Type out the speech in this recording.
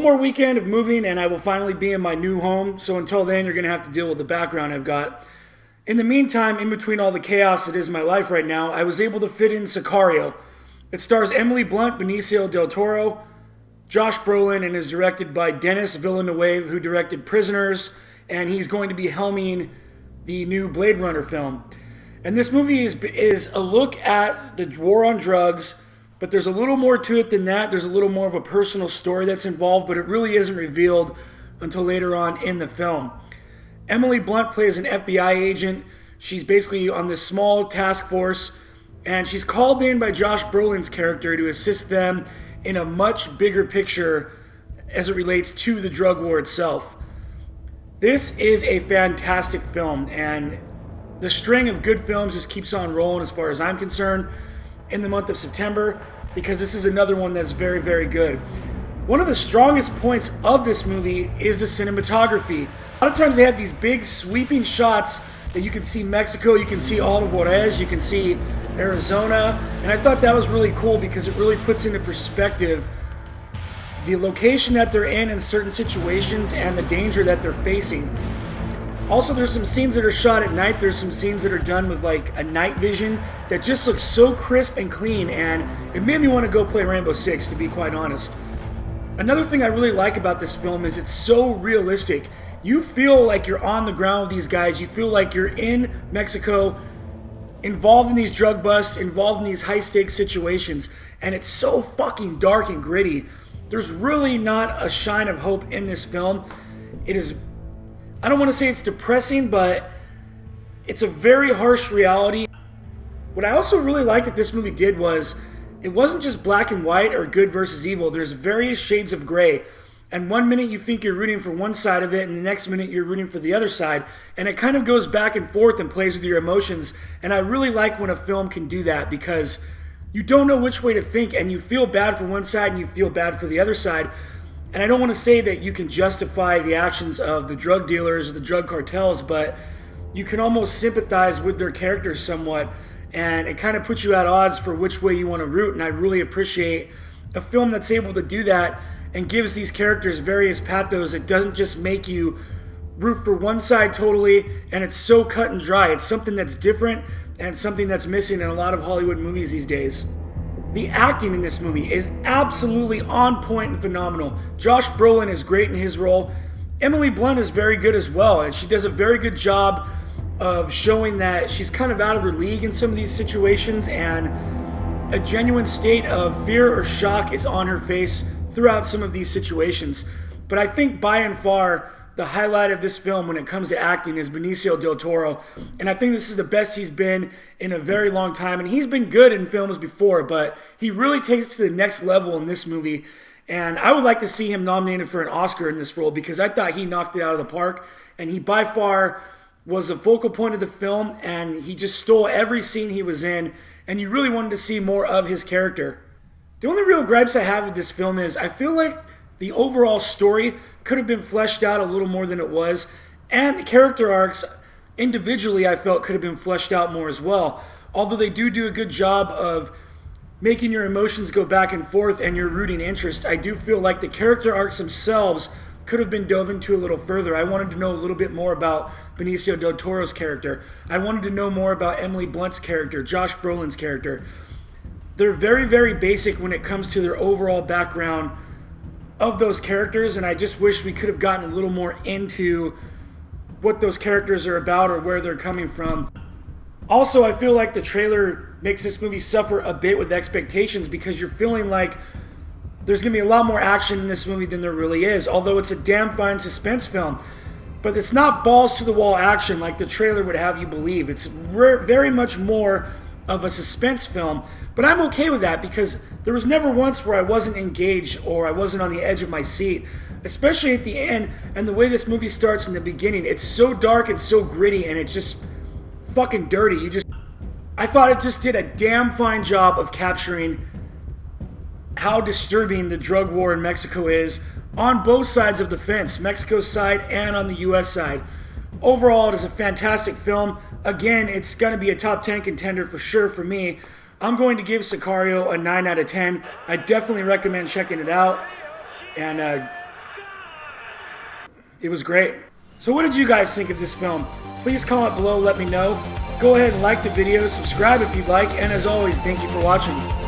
one more weekend of moving and I will finally be in my new home. So until then, you're going to have to deal with the background I've got. In the meantime, in between all the chaos that is my life right now, I was able to fit in Sicario. It stars Emily Blunt, Benicio del Toro, Josh Brolin, and is directed by Denis Villeneuve, who directed Prisoners, and he's going to be helming the new Blade Runner film. And this movie is a look at the war on drugs, but there's a little more to it than that. There's a little more of a personal story that's involved, but it really isn't revealed until later on in the film. Emily Blunt plays an FBI agent. She's basically on this small task force, and she's called in by Josh Brolin's character to assist them in a much bigger picture as it relates to the drug war itself. This is a fantastic film, and the string of good films just keeps on rolling as far as I'm concerned in the month of September, because this is another one that's very, very good. One of the strongest points of this movie is the cinematography. A lot of times they have these big sweeping shots that you can see Mexico, you can see all of Juarez, you can see Arizona, and I thought that was really cool because it really puts into perspective the location that they're in certain situations and the danger that they're facing. Also, there's some scenes that are shot at night. There's some scenes that are done with like a night vision that just looks so crisp and clean, and it made me want to go play Rainbow Six, to be quite honest. Another thing I really like about this film is it's so realistic. You feel like you're on the ground with these guys. You feel like you're in Mexico, involved in these drug busts, involved in these high-stakes situations, and it's so fucking dark and gritty. There's really not a shine of hope in this film. It is, I don't want to say it's depressing, but it's a very harsh reality. What I also really liked that this movie did was, it wasn't just black and white or good versus evil. There's various shades of gray. And one minute you think you're rooting for one side of it, and the next minute you're rooting for the other side. And it kind of goes back and forth and plays with your emotions. And I really like when a film can do that, because you don't know which way to think, and you feel bad for one side and you feel bad for the other side. And I don't want to say that you can justify the actions of the drug dealers or the drug cartels, but you can almost sympathize with their characters somewhat, and it kind of puts you at odds for which way you want to root. And I really appreciate a film that's able to do that and gives these characters various pathos. It doesn't just make you root for one side totally, and it's so cut and dry. It's something that's different, and something that's missing in a lot of Hollywood movies these days. The acting in this movie is absolutely on point and phenomenal. Josh Brolin is great in his role. Emily Blunt is very good as well, and she does a very good job of showing that she's kind of out of her league in some of these situations, and a genuine state of fear or shock is on her face throughout some of these situations. But I think by and far, the highlight of this film when it comes to acting is Benicio del Toro. And I think this is the best he's been in a very long time. And he's been good in films before, but he really takes it to the next level in this movie. And I would like to see him nominated for an Oscar in this role, because I thought he knocked it out of the park. And he by far was the focal point of the film, and he just stole every scene he was in. And you really wanted to see more of his character. The only real gripes I have with this film is I feel like the overall story could have been fleshed out a little more than it was, and the character arcs individually I felt could have been fleshed out more as well. Although they do a good job of making your emotions go back and forth and your rooting interest, I do feel like the character arcs themselves could have been dove into a little further. I wanted to know a little bit more about Benicio del Toro's character. I wanted to know more about Emily Blunt's character, Josh Brolin's character. They're very, very basic when it comes to their overall background of those characters, and I just wish we could have gotten a little more into what those characters are about or where they're coming from. Also, I feel like the trailer makes this movie suffer a bit with expectations, because you're feeling like there's going to be a lot more action in this movie than there really is, although it's a damn fine suspense film. But it's not balls to the wall action like the trailer would have you believe. It's very much more of a suspense film, but I'm okay with that, because there was never once where I wasn't engaged or I wasn't on the edge of my seat, especially at the end. And the way this movie starts in the beginning, it's so dark, it's so gritty, and it's just fucking dirty. I thought it just did a damn fine job of capturing how disturbing the drug war in Mexico is on both sides of the fence, Mexico's side and on the US side. Overall, it is a fantastic film. Again, it's going to be a top 10 contender for sure for me. I'm going to give Sicario a 9 out of 10. I definitely recommend checking it out. And it was great. So what did you guys think of this film? Please comment below, let me know. Go ahead and like the video, subscribe if you'd like, and as always, thank you for watching.